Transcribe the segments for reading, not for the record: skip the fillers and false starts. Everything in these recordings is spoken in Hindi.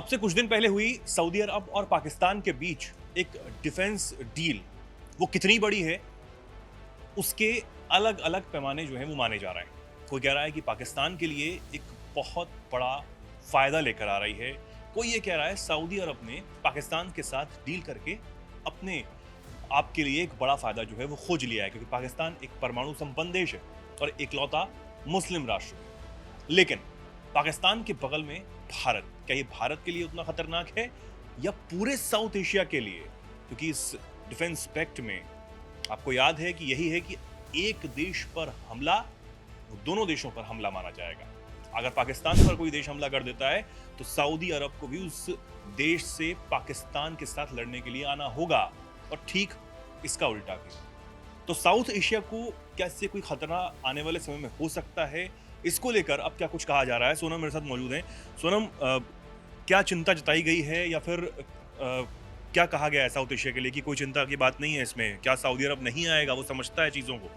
से कुछ दिन पहले हुई सऊदी अरब और पाकिस्तान के बीच एक डिफेंस डील, वो कितनी बड़ी है उसके अलग अलग पैमाने जो है वो माने जा रहे हैं। कोई कह रहा है कि पाकिस्तान के लिए एक बहुत बड़ा फायदा लेकर आ रही है, कोई ये कह रहा है सऊदी अरब ने पाकिस्तान के साथ डील करके अपने आप के लिए एक बड़ा फायदा जो है वो खोज लिया है, क्योंकि पाकिस्तान एक परमाणु संपन्न देश है और इकलौता मुस्लिम राष्ट्र है। लेकिन पाकिस्तान के बगल में भारत, क्या ये भारत के लिए उतना खतरनाक है या पूरे साउथ एशिया के लिए? क्योंकि इस डिफेंस पैक्ट में आपको याद है कि यही है कि एक देश पर हमला वो दोनों देशों पर हमला माना जाएगा। अगर पाकिस्तान पर कोई देश हमला कर देता है तो सऊदी अरब को भी उस देश से पाकिस्तान के साथ लड़ने के लिए आना होगा, और ठीक इसका उल्टा भी। तो साउथ एशिया को क्या इससे कोई खतरा आने वाले समय में हो सकता है? इसको लेकर अब क्या कुछ कहा जा रहा है? सोनम मेरे साथ मौजूद हैं। सोनम, क्या चिंता जताई गई है या फिर क्या कहा गया है साउथ एशिया के लिए कि कोई चिंता की बात नहीं है इसमें? क्या सऊदी अरब नहीं आएगा, वो समझता है चीज़ों को?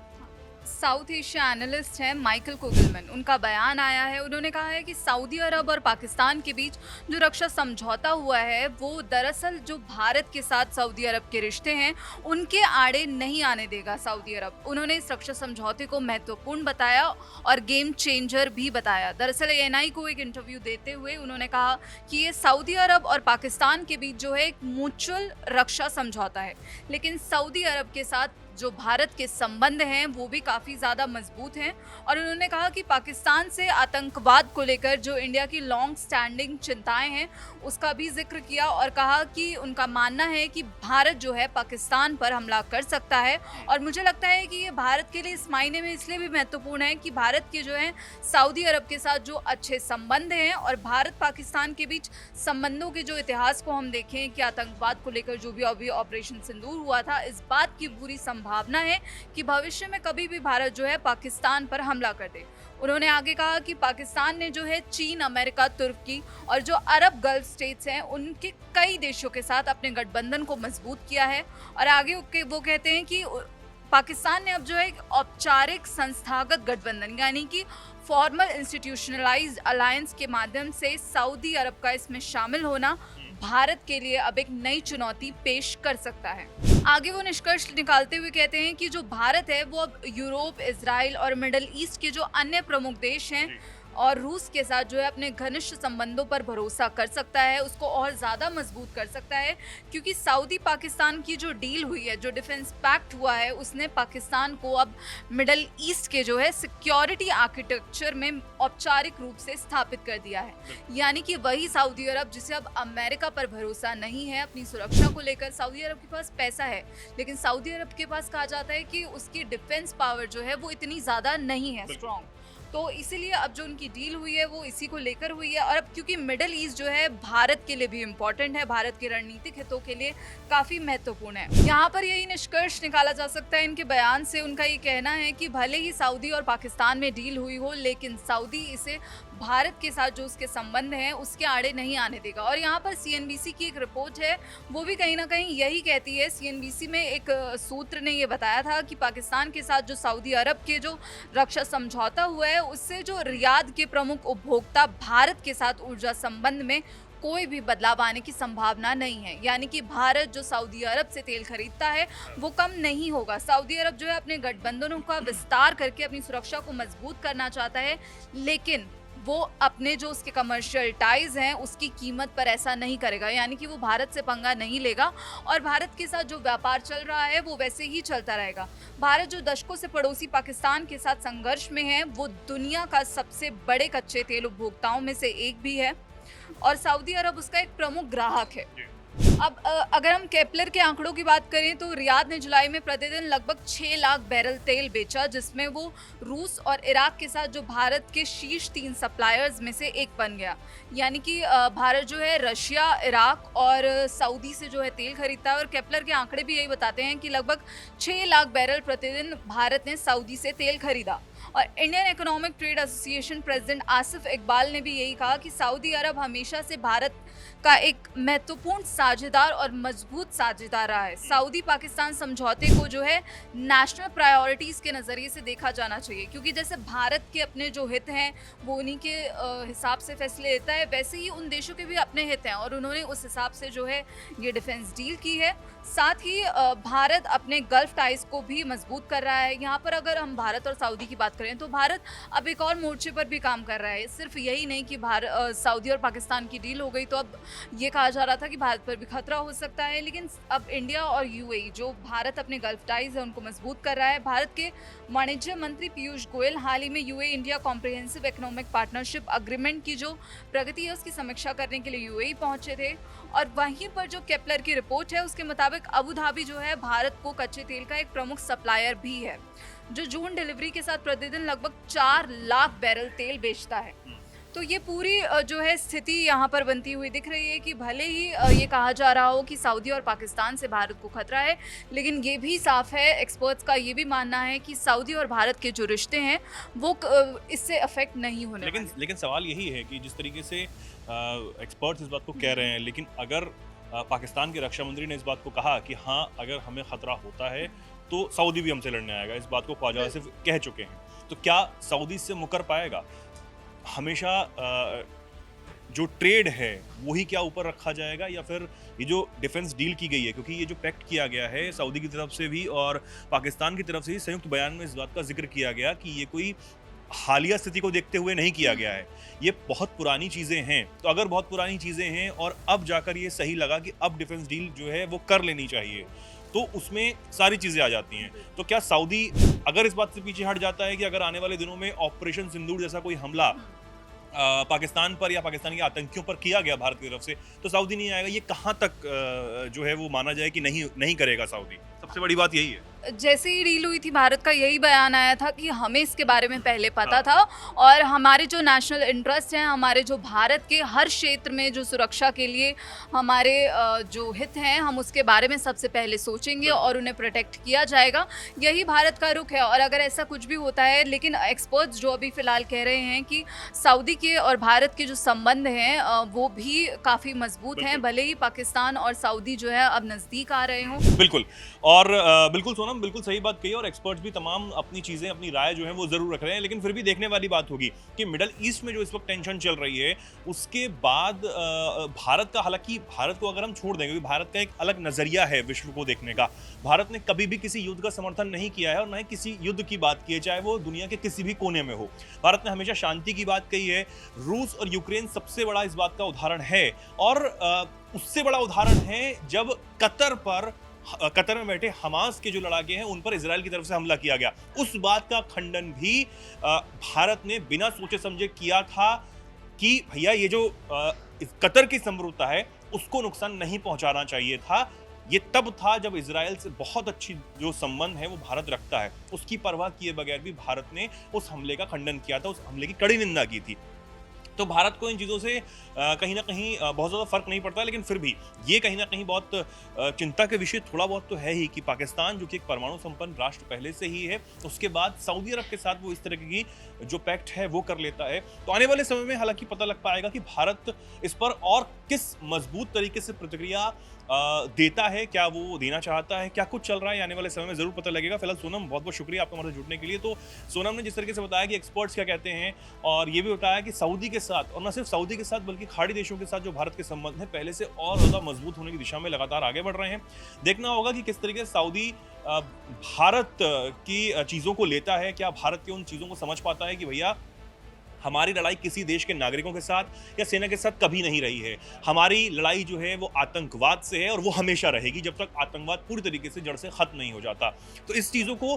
साउथ एशिया एनालिस्ट हैं माइकल कोगलमैन, उनका बयान आया है। उन्होंने कहा है कि सऊदी अरब और पाकिस्तान के बीच जो रक्षा समझौता हुआ है वो दरअसल जो भारत के साथ सऊदी अरब के रिश्ते हैं उनके आड़े नहीं आने देगा सऊदी अरब। उन्होंने इस रक्षा समझौते को महत्वपूर्ण बताया और गेम चेंजर भी बताया। दरअसल एएनआई को एक इंटरव्यू देते हुए उन्होंने कहा कि ये सऊदी अरब और पाकिस्तान के बीच जो है एक म्यूचुअल रक्षा समझौता है, लेकिन सऊदी अरब के साथ जो भारत के संबंध हैं वो भी काफ़ी ज़्यादा मजबूत हैं। और उन्होंने कहा कि पाकिस्तान से आतंकवाद को लेकर जो इंडिया की लॉन्ग स्टैंडिंग चिंताएं हैं उसका भी जिक्र किया और कहा कि उनका मानना है कि भारत जो है पाकिस्तान पर हमला कर सकता है। और मुझे लगता है कि ये भारत के लिए इस मायने में इसलिए भी महत्वपूर्ण है कि भारत के जो है सऊदी अरब के साथ जो अच्छे संबंध हैं और भारत पाकिस्तान के बीच संबंधों के जो इतिहास को हम देखें कि आतंकवाद को लेकर जो भी अभी ऑपरेशन सिंदूर हुआ था, इस बात की पूरी संभावना है कि भविष्य में कभी भी भारत जो है पाकिस्तान पर हमला कर दे। उन्होंने आगे कहा कि पाकिस्तान ने जो है चीन, अमेरिका, तुर्की और जो अरब गल्फ स्टेट्स हैं उनके कई देशों के साथ अपने गठबंधन को मजबूत किया है। और आगे वो कहते हैं कि पाकिस्तान ने अब जो है एक औपचारिक संस्थागत गठबंधन यानी कि फॉर्मल इंस्टीट्यूशनलाइज्ड अलायंस के माध्यम से सऊदी अरब का इसमें शामिल होना भारत के लिए अब एक नई चुनौती पेश कर सकता है। आगे वो निष्कर्ष निकालते हुए कहते हैं कि जो भारत है वो अब यूरोप, इजराइल और मिडल ईस्ट के जो अन्य प्रमुख देश हैं और रूस के साथ जो है अपने घनिष्ठ संबंधों पर भरोसा कर सकता है, उसको और ज़्यादा मजबूत कर सकता है। क्योंकि सऊदी पाकिस्तान की जो डील हुई है, जो डिफेंस पैक्ट हुआ है, उसने पाकिस्तान को अब मिडल ईस्ट के जो है सिक्योरिटी आर्किटेक्चर में औपचारिक रूप से स्थापित कर दिया है। यानी कि वही सऊदी अरब जिसे अब अमेरिका पर भरोसा नहीं है अपनी सुरक्षा को लेकर। सऊदी अरब के पास पैसा है, लेकिन सऊदी अरब के पास कहा जाता है कि उसकी डिफेंस पावर जो है वो इतनी ज़्यादा नहीं है स्ट्रॉन्ग। तो इसीलिए अब जो उनकी डील हुई है वो इसी को लेकर हुई है। और अब क्योंकि मिडल ईस्ट जो है भारत के लिए भी इम्पोर्टेंट है, भारत के रणनीतिक हितों के लिए काफ़ी महत्वपूर्ण है। यहाँ पर यही निष्कर्ष निकाला जा सकता है इनके बयान से। उनका ये कहना है कि भले ही सऊदी और पाकिस्तान में डील हुई हो, लेकिन सऊदी इसे भारत के साथ जो उसके संबंध हैं उसके आड़े नहीं आने देगा। और यहाँ पर सीएनबीसी की एक रिपोर्ट है, वो भी कहीं ना कहीं यही कहती है। सीएनबीसी में एक सूत्र ने ये बताया था कि पाकिस्तान के साथ जो सऊदी अरब के जो रक्षा समझौता हुआ है उससे जो रियाद के प्रमुख उपभोक्ता भारत के साथ ऊर्जा संबंध में कोई भी बदलाव आने की संभावना नहीं है। यानी कि भारत जो सऊदी अरब से तेल खरीदता है वो कम नहीं होगा। सऊदी अरब जो है अपने गठबंधनों का विस्तार करके अपनी सुरक्षा को मजबूत करना चाहता है, लेकिन वो अपने जो उसके कमर्शियल टाइज हैं उसकी कीमत पर ऐसा नहीं करेगा। यानी कि वो भारत से पंगा नहीं लेगा और भारत के साथ जो व्यापार चल रहा है वो वैसे ही चलता रहेगा। भारत जो दशकों से पड़ोसी पाकिस्तान के साथ संघर्ष में है, वो दुनिया का सबसे बड़े कच्चे तेल उपभोक्ताओं में से एक भी है और सऊदी अरब उसका एक प्रमुख ग्राहक है। अब अगर हम केपलर के आंकड़ों की बात करें तो रियाद ने जुलाई में प्रतिदिन लगभग 6 लाख बैरल तेल बेचा, जिसमें वो रूस और इराक के साथ जो भारत के शीर्ष 3 सप्लायर्स में से एक बन गया। यानी कि भारत जो है रशिया, इराक और सऊदी से जो है तेल खरीदता है। और केपलर के आंकड़े भी यही बताते हैं कि लगभग 6 लाख बैरल प्रतिदिन भारत ने सऊदी से तेल खरीदा। और Indian economic trade association president Asif Iqbal ने भी यही कहा कि सऊदी अरब हमेशा से भारत का एक महत्वपूर्ण साझेदार और मजबूत साझेदार रहा है। सऊदी पाकिस्तान समझौते को जो है नेशनल प्रायोरिटीज़ के नज़रिए से देखा जाना चाहिए, क्योंकि जैसे भारत के अपने जो हित हैं वो उन्हीं के हिसाब से फैसले लेता है, वैसे ही उन देशों के भी अपने हित हैं और उन्होंने उस हिसाब से जो है ये डिफेंस डील की है। साथ ही भारत अपने गल्फ टाइज को भी मजबूत कर रहा है। यहाँ पर अगर हम भारत और सऊदी की बात करें तो भारत अब एक और मोर्चे पर भी काम कर रहा है। सिर्फ यही नहीं कि सऊदी और पाकिस्तान की डील हो गई तो अब ये कहा जा रहा था कि भारत पर भी खतरा हो सकता है, लेकिन अब इंडिया और यूएई जो भारत अपने गल्फ टाइज है उनको मजबूत कर रहा है। भारत के वाणिज्य मंत्री पीयूष गोयल हाल ही में UAE India comprehensive economic partnership agreement की जो प्रगति है उसकी समीक्षा करने के लिए यूएई पहुंचे थे और वहीं पर जो केपलर की रिपोर्ट है उसके मुताबिक अबू धाबी जो है भारत को कच्चे तेल का एक प्रमुख सप्लायर भी है, जो जून डिलीवरी के साथ प्रतिदिन लगभग 4 लाख बैरल तेल बेचता है। तो ये पूरी जो है स्थिति यहाँ पर बनती हुई दिख रही है कि भले ही ये कहा जा रहा हो कि सऊदी और पाकिस्तान से भारत को खतरा है, लेकिन ये भी साफ है, एक्सपर्ट्स का ये भी मानना है कि सऊदी और भारत के जो रिश्ते हैं वो इससे अफेक्ट नहीं होने लेकिन सवाल यही है कि जिस तरीके से एक्सपर्ट्स इस बात को कह रहे हैं, लेकिन अगर पाकिस्तान के रक्षा मंत्री ने इस बात को कहा कि हाँ अगर हमें खतरा होता है तो सऊदी भी हमसे लड़ने आएगा, इस बात को ख्वाजा आसिफ कह चुके हैं, तो क्या सऊदी इससे मुकर पाएगा? हमेशा जो ट्रेड है वही क्या ऊपर रखा जाएगा या फिर ये जो डिफेंस डील की गई है, क्योंकि ये जो पैक्ट किया गया है सऊदी की तरफ से भी और पाकिस्तान की तरफ से भी संयुक्त बयान में इस बात का जिक्र किया गया कि ये कोई हालिया स्थिति को देखते हुए नहीं किया गया है, ये बहुत पुरानी चीज़ें हैं। तो अगर बहुत पुरानी चीज़ें हैं और अब जाकर ये सही लगा कि अब डिफेंस डील जो है वो कर लेनी चाहिए, तो उसमें सारी चीज़ें आ जाती हैं। तो क्या सऊदी अगर इस बात से पीछे हट जाता है कि अगर आने वाले दिनों में ऑपरेशन सिंदूर जैसा कोई हमला पाकिस्तान पर या पाकिस्तान के आतंकियों पर किया गया भारत की तरफ से, तो सऊदी नहीं आएगा, ये कहाँ तक जो है वो माना जाए कि नहीं करेगा सऊदी? सबसे बड़ी बात यही है। जैसे ही डील हुई थी भारत का यही बयान आया था कि हमें इसके बारे में पहले पता था और हमारे जो नेशनल इंटरेस्ट हैं, हमारे जो भारत के हर क्षेत्र में जो सुरक्षा के लिए हमारे जो हित हैं हम उसके बारे में सबसे पहले सोचेंगे और उन्हें प्रोटेक्ट किया जाएगा। यही भारत का रुख है और अगर ऐसा कुछ भी होता है, लेकिन एक्सपर्ट्स जो अभी फ़िलहाल कह रहे हैं कि सऊदी के और भारत के जो संबंध हैं वो भी काफ़ी मजबूत हैं, भले ही पाकिस्तान और सऊदी जो है अब नज़दीक आ रहे हों। बिल्कुल, और बिल्कुल सोनम बिल्कुल सही बात कही और एक्सपर्ट्स भी तमाम अपनी चीज़ें अपनी राय जो है वो ज़रूर रख रहे हैं, लेकिन फिर भी देखने वाली बात होगी कि मिडल ईस्ट में जो इस वक्त टेंशन चल रही है उसके बाद भारत का, हालांकि भारत को अगर हम छोड़ देंगे क्योंकि भारत का एक अलग नज़रिया है विश्व को देखने का, भारत ने कभी भी किसी युद्ध का समर्थन नहीं किया है और न ही किसी युद्ध की बात की है, चाहे वो दुनिया के किसी भी कोने में हो। भारत ने हमेशा शांति की बात कही है। रूस और यूक्रेन सबसे बड़ा इस बात का उदाहरण है और उससे बड़ा उदाहरण है जब कतर में बैठे हमास के जो लड़ाके हैं उन पर इजराइल की तरफ से हमला किया गया। उस बात का खंडन भी भारत ने बिना सोचे समझे किया था कि भैया ये जो कतर की समरूपता है उसको नुकसान नहीं पहुंचाना चाहिए था। ये तब था जब इजराइल से बहुत अच्छी जो संबंध है वो भारत रखता है, उसकी परवाह किए बगैर भी भारत ने उस हमले का खंडन किया था, उस हमले की कड़ी निंदा की थी। तो भारत को इन चीज़ों से कहीं ना कहीं बहुत ज़्यादा फर्क नहीं पड़ता, लेकिन फिर भी ये कहीं ना कहीं बहुत चिंता के विषय थोड़ा बहुत तो है ही कि पाकिस्तान जो कि एक परमाणु संपन्न राष्ट्र पहले से ही है, उसके बाद सऊदी अरब के साथ वो इस तरह की जो पैक्ट है वो कर लेता है। तो आने वाले समय में हालांकि पता लग पाएगा कि भारत इस पर और किस मजबूत तरीके से प्रतिक्रिया देता है, क्या वो देना चाहता है, क्या कुछ चल रहा है, आने वाले समय में जरूर पता लगेगा। फिलहाल सोनम बहुत बहुत शुक्रिया आपका हमारे जुड़ने के लिए। तो सोनम ने जिस तरीके से बताया कि एक्सपर्ट्स क्या कहते हैं और ये भी बताया कि सऊदी के साथ, और न सिर्फ सऊदी के साथ बल्कि खाड़ी देशों के साथ जो भारत के संबंध हैं पहले से और ज़्यादा मजबूत होने की दिशा में लगातार आगे बढ़ रहे हैं। देखना होगा कि किस तरीके से सऊदी भारत की चीज़ों को लेता है, क्या भारत की उन चीज़ों को समझ पाता है कि भैया हमारी लड़ाई किसी देश के नागरिकों के साथ या सेना के साथ कभी नहीं रही है, हमारी लड़ाई जो है वो आतंकवाद से है और वो हमेशा रहेगी जब तक आतंकवाद पूरी तरीके से जड़ से ख़त्म नहीं हो जाता। तो इस चीज़ों को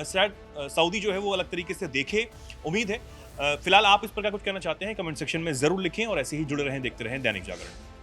शायद सऊदी जो है वो अलग तरीके से देखे, उम्मीद है। फिलहाल आप इस पर क्या कुछ कहना चाहते हैं कमेंट सेक्शन में ज़रूर लिखें और ऐसे ही जुड़े रहें, देखते रहें दैनिक जागरण।